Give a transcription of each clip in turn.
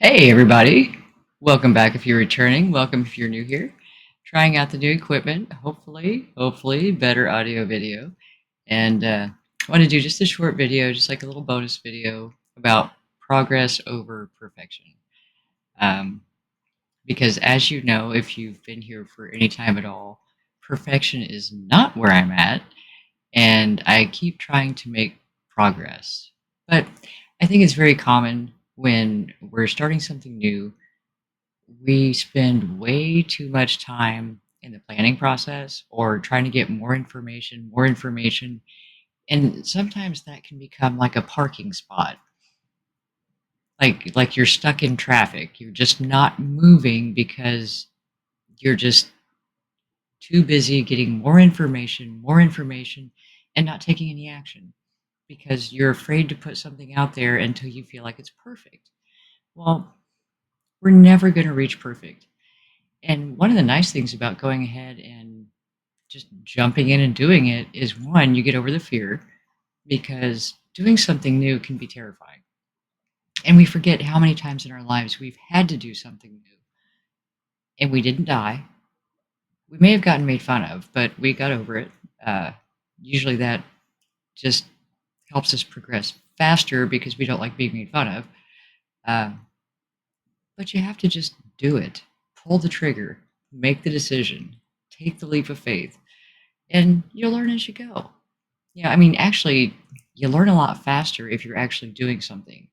Hey, everybody. Welcome back if you're returning. Welcome if you're new here. Trying out the new equipment. Hopefully, better audio video. And I want to do just a short video, just like a little bonus video about progress over perfection. Um, because as you know, if you've been here for any time at all, perfection is not where I'm at. And I keep trying to make progress. But I think it's very common when we're starting something new, we spend way too much time in the planning process or trying to get more information, and sometimes that can become like a parking spot. Like you're stuck in traffic. You're just not moving because you're just too busy getting more information, and not taking any action because you're afraid to put something out there until you feel like it's perfect. Well, we're never going to reach perfect. And one of the nice things about going ahead and just jumping in and doing it is, one, you get over the fear because doing something new can be terrifying. And we forget how many times in our lives we've had to do something new and we didn't die. We may have gotten made fun of, but we got over it. Uh, Usually that just helps us progress faster because we don't like being made fun of. Uh, but you have to just do it, pull the trigger, make the decision, take the leap of faith, and you'll learn as you go. Yeah, I mean, actually, you learn a lot faster if you're actually doing something.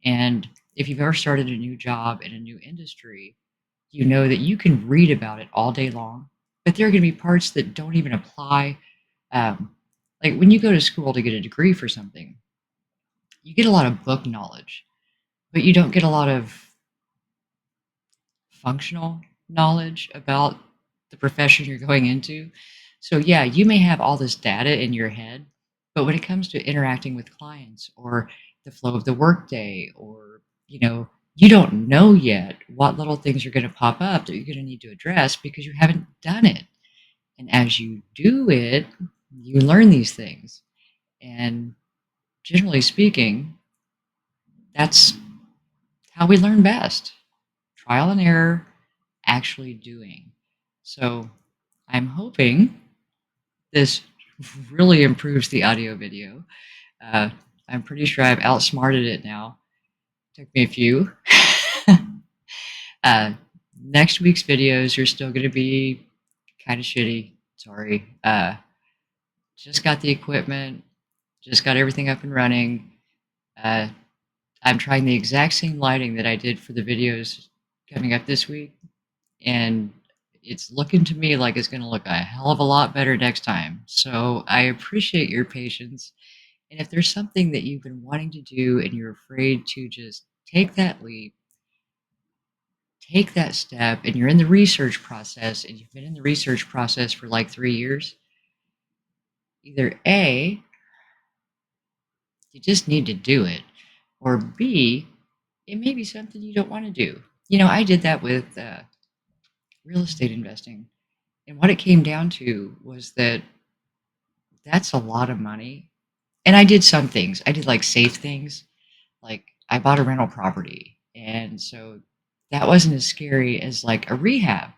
And if you've ever started a new job in a new industry, you know that you can read about it all day long, but there are going to be parts that don't even apply. Um, like when you go to school to get a degree for something, you get a lot of book knowledge, but you don't get a lot of functional knowledge about the profession you're going into. So, yeah, you may have all this data in your head, but when it comes to interacting with clients or the flow of the workday, or, you don't know yet what little things are going to pop up that you're going to need to address because you haven't done it. And as you do it, you learn these things. And generally speaking, that's how we learn best: trial and error, actually doing. So I'm hoping this really improves the audio video. Uh, I'm pretty sure I've outsmarted it now. Took me a few. uh, Next week's videos are still going to be kind of shitty. Sorry. Just got the equipment, just got everything up and running. Uh, I'm trying the exact same lighting that I did for the videos coming up this week, and it's looking to me like it's going to look a hell of a lot better next time. So I appreciate your patience. And if there's something that you've been wanting to do and you're afraid to just take that leap, take that step, and you're in the research process and you've been in the research process for like 3 years, either A, you just need to do it, or B, it may be something you don't want to do. I did that with real estate investing. And what it came down to was that that's a lot of money. And I did some things. I did like safe things. Like I bought a rental property. And so that wasn't as scary as like a rehab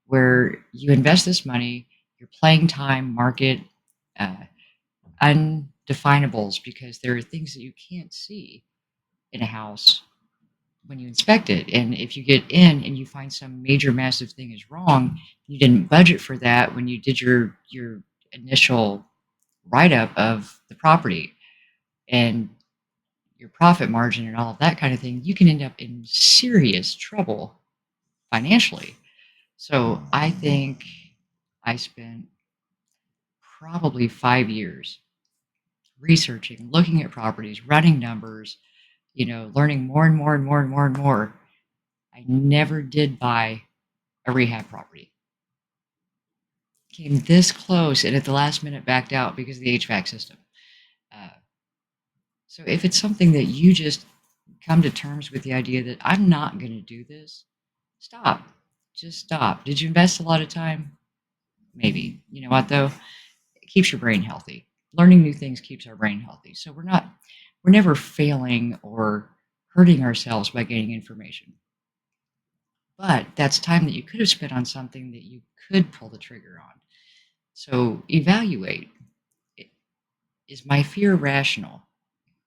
where you invest this money, you're playing time, market, uh, undefinables, because there are things that you can't see in a house when you inspect it. And if you get in and you find some major massive thing is wrong, you didn't budget for that when you did your initial write up of the property and your profit margin and all of that kind of thing, you can end up in serious trouble financially. So I think I spent probably 5 years researching, looking at properties, running numbers, learning more and more and more and more and more. I never did buy a rehab property. Came this close and at the last minute backed out because of the HVAC system. Uh, so if it's something that you just come to terms with the idea that I'm not going to do this, stop. Just stop. Did you invest a lot of time? Maybe. You know what though? It keeps your brain healthy. Learning new things keeps our brain healthy. So we're never failing or hurting ourselves by gaining information. But that's time that you could have spent on something that you could pull the trigger on. So evaluate. I- Is my fear rational?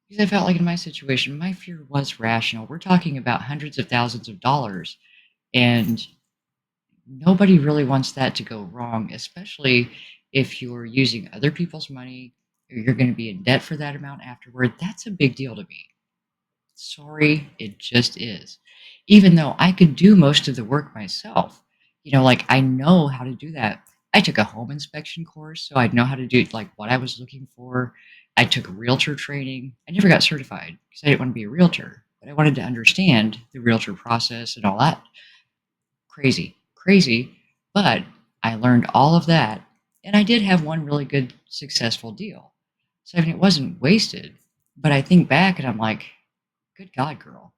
Because I felt like in my situation, my fear was rational. We're talking about hundreds of thousands of dollars, and nobody really wants that to go wrong, especially if you're using other people's money or you're going to be in debt for that amount afterward. That's a big deal to me. Sorry, it just is. Even though I could do most of the work myself, like I know how to do that. I took a home inspection course, so I'd know how to do like what I was looking for. I took realtor training. I never got certified because I didn't want to be a realtor, but I wanted to understand the realtor process and all that. Crazy, crazy. But I learned all of that, and I did have one really good, successful deal. So I mean, it wasn't wasted. But I think back and I'm like, good God, girl,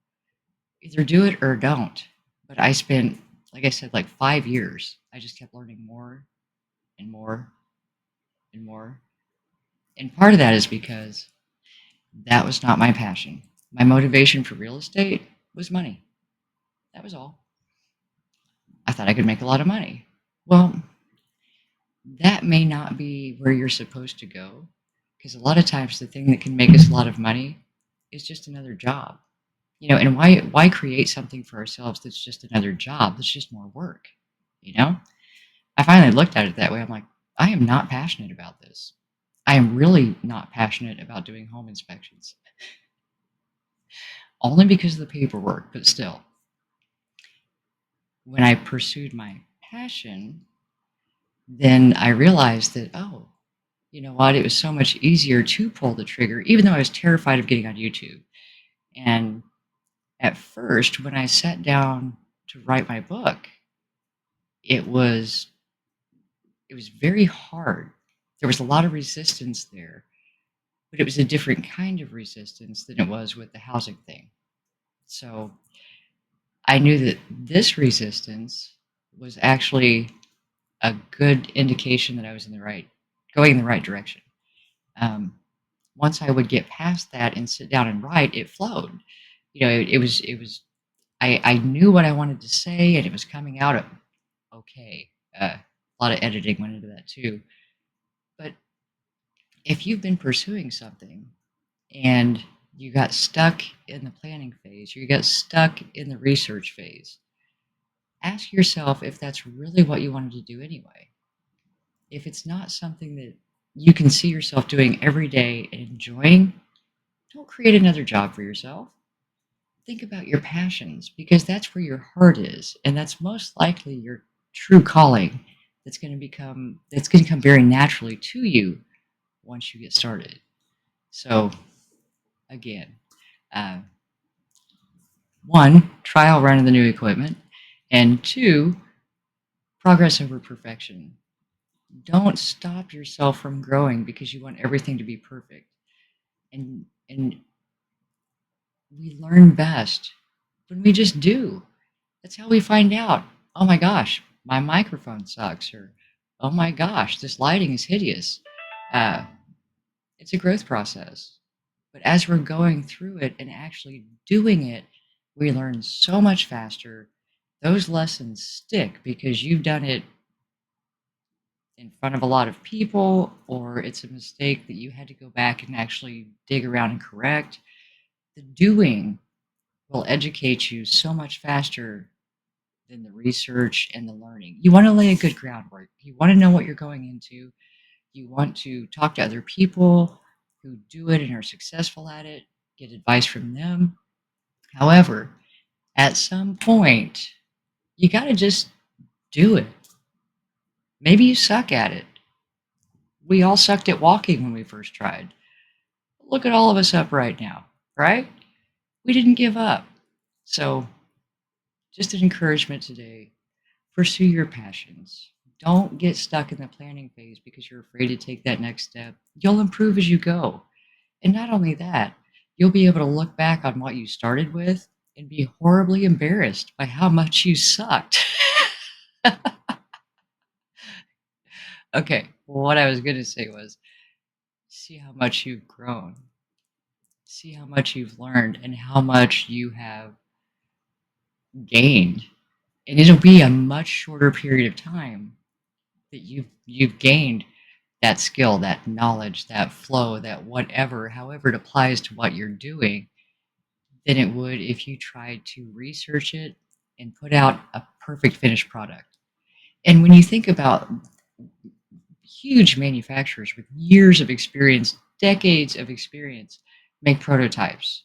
either do it or don't. But I spent, like I said, like 5 years. I just kept learning more and more and more. And part of that is because that was not my passion. My motivation for real estate was money. That was all. I thought I could make a lot of money. Well, that may not be where you're supposed to go, because a lot of times the thing that can make us a lot of money is just another job. And why create something for ourselves that's just another job, that's just more work, you know? I finally looked at it that way. I'm like, I am not passionate about this. I am really not passionate about doing home inspections, only because of the paperwork, but still. When I pursued my passion, then I realized that, oh, you know what? It was so much easier to pull the trigger, even though I was terrified of getting on YouTube. And at first, when I sat down to write my book, it was it was very hard. There was a lot of resistance there, but it was a different kind of resistance than it was with the housing thing. So I knew that this resistance was actually a good indication that I was going in the right direction. Um, Once I would get past that and sit down and write, it flowed. It was. I knew what I wanted to say, and it was coming out okay. A lot of editing went into that too. But if you've been pursuing something and you got stuck in the planning phase, you got stuck in the research phase, ask yourself if that's really what you wanted to do anyway. If it's not something that you can see yourself doing every day and enjoying, don't create another job for yourself. Think about your passions because that's where your heart is, and that's most likely your true calling that's going to come very naturally to you once you get started. So again, uh, one, trial run of the new equipment, and two, progress over perfection. Don't stop yourself from growing because you want everything to be perfect. And we learn best when we just do. That's how we find out. Oh my gosh, my microphone sucks, or oh my gosh, this lighting is hideous. Uh, it's a growth process. But as we're going through it and actually doing it, we learn so much faster. Those lessons stick because you've done it in front of a lot of people, or it's a mistake that you had to go back and actually dig around and correct. The doing will educate you so much faster than the research and the learning. You want to lay a good groundwork. You want to know what you're going into. You want to talk to other people who do it and are successful at it, get advice from them. However, at some point, you got to just do it. Maybe you suck at it. We all sucked at walking when we first tried. Look at all of us up right now, right? We didn't give up. So, just an encouragement today, pursue your passions. Don't get stuck in the planning phase because you're afraid to take that next step. You'll improve as you go. And not only that, you'll be able to look back on what you started with and be horribly embarrassed by how much you sucked. Okay, what I was going to say was see how much you've grown. see how much you've learned and how much you have gained. And it'll be a much shorter period of time that you've gained that skill, that knowledge, that flow, that whatever, however it applies to what you're doing, than it would if you tried to research it and put out a perfect finished product. And when you think about huge manufacturers with years of experience, decades of experience, make prototypes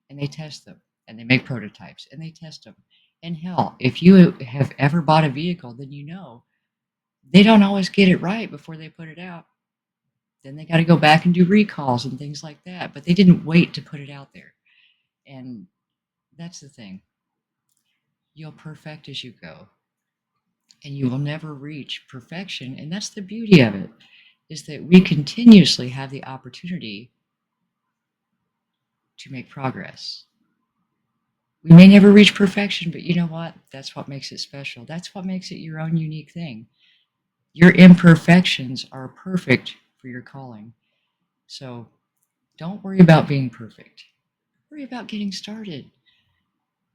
and they test them and they make prototypes and they test them. And hell, if you have ever bought a vehicle, then you know they don't always get it right before they put it out. Then they got to go back and do recalls and things like that. But they didn't wait to put it out there. And that's the thing. You'll perfect as you go. And you will never reach perfection. And that's the beauty of it, is that we continuously have the opportunity to make progress. We may never reach perfection, but you know what? That's what makes it special. That's what makes it your own unique thing. Your imperfections are perfect for your calling. So don't worry about being perfect. Worry about getting started.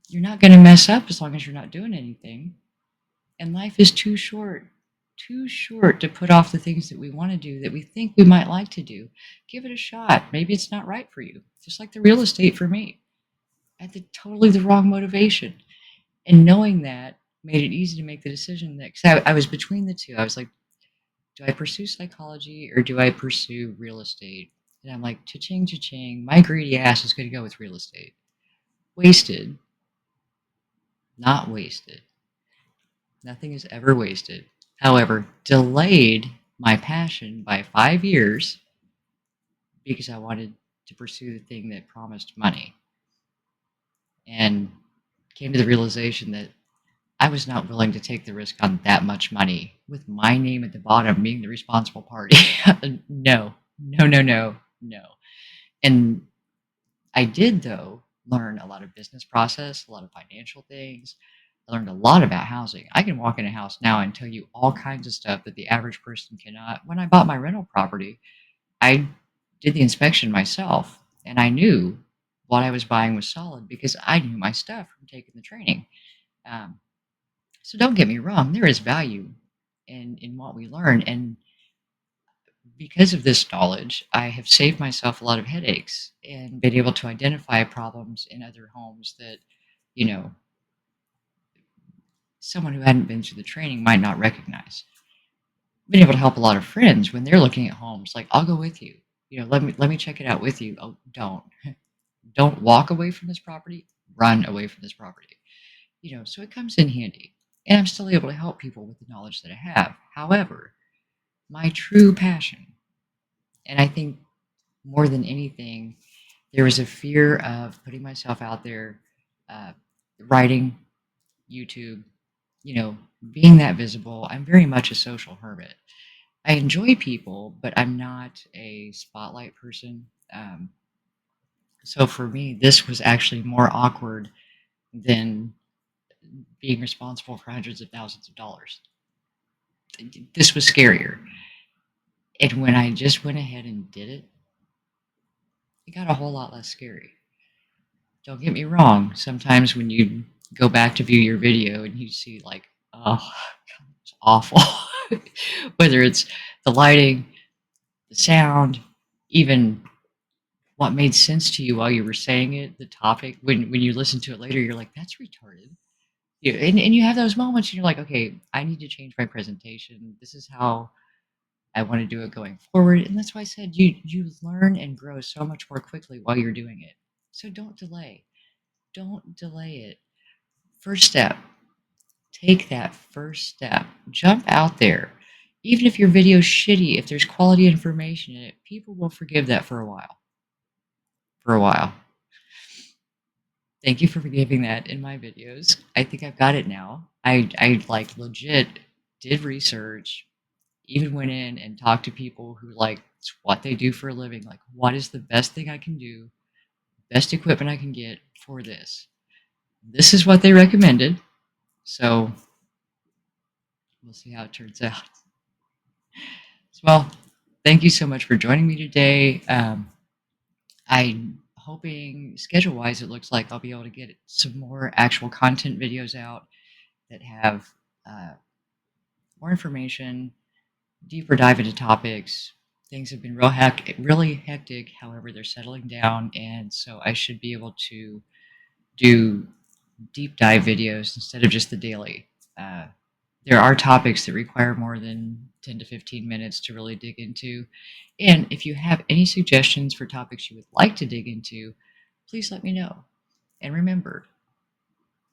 You're not going to mess up as long as you're not doing anything. And life is too short to put off the things that we want to do that we think we might like to do. Give it a shot. Maybe it's not right for you. Just like the real estate for me. I had totally the wrong motivation. And knowing that made it easy to make the decision that, because I was between the two. I was like, do I pursue psychology or do I pursue real estate? And I'm like, cha-ching, cha-ching. My greedy ass is going to go with real estate. Wasted, not wasted. Nothing is ever wasted. However, delayed my passion by 5 years because I wanted to pursue the thing that promised money and came to the realization that I was not willing to take the risk on that much money with my name at the bottom being the responsible party. No, no, no, no, no. And I did, though, learn a lot of business process, a lot of financial things. I learned a lot about housing. I can walk in a house now and tell you all kinds of stuff that the average person cannot. When I bought my rental property, I did the inspection myself, and I knew what I was buying was solid because I knew my stuff from taking the training. Um, so don't get me wrong, there is value in what we learn, and because of this knowledge, I have saved myself a lot of headaches and been able to identify problems in other homes that, you know, someone who hadn't been through the training might not recognize. Been able to help a lot of friends when they're looking at homes. Like, I'll go with you. Let me check it out with you. Oh, don't walk away from this property. Run away from this property. So it comes in handy, and I'm still able to help people with the knowledge that I have. However, my true passion, and I think more than anything, there was a fear of putting myself out there, uh, writing, YouTube, you know, being that visible. I'm very much a social hermit. I enjoy people, but I'm not a spotlight person. So for me, this was actually more awkward than being responsible for hundreds of thousands of dollars. This was scarier. And when I just went ahead and did it, it got a whole lot less scary. Don't get me wrong. Sometimes when you go back to view your video and you see like, oh, it's awful. Whether it's the lighting, the sound, even what made sense to you while you were saying it, the topic, when you listen to it later, you're like, that's retarded. And you have those moments and you're like, okay, I need to change my presentation. This is how I want to do it going forward. And that's why I said you learn and grow so much more quickly while you're doing it. So don't delay. Don't delay it. First step. Take that first step. Jump out there. Even if your video's shitty, if there's quality information in it, people will forgive that for a while. For a while. Thank you for forgiving that in my videos. I think I've got it now. I like legit did research, even went in and talked to people who like it's what they do for a living. Like, what is the best thing I can do, best equipment I can get for this? This is what they recommended. So we'll see how it turns out. Well, thank you so much for joining me today. I hoping schedule wise, it looks like I'll be able to get some more actual content videos out that have uh, more information, deeper dive into topics. Things have been really hectic. However, they're settling down, and so I should be able to do deep dive videos instead of just the daily. Uh, there are topics that require more than 10 to 15 minutes to really dig into. And if you have any suggestions for topics you would like to dig into, please let me know. And remember,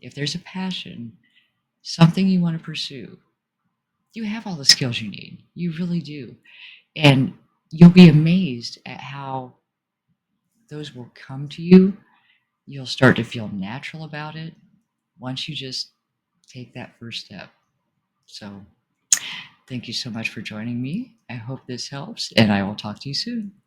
if there's a passion, something you want to pursue, you have all the skills you need. You really do. And you'll be amazed at how those will come to you. You'll start to feel natural about it once you just take that first step. So, thank you so much for joining me. I hope this helps, and I will talk to you soon.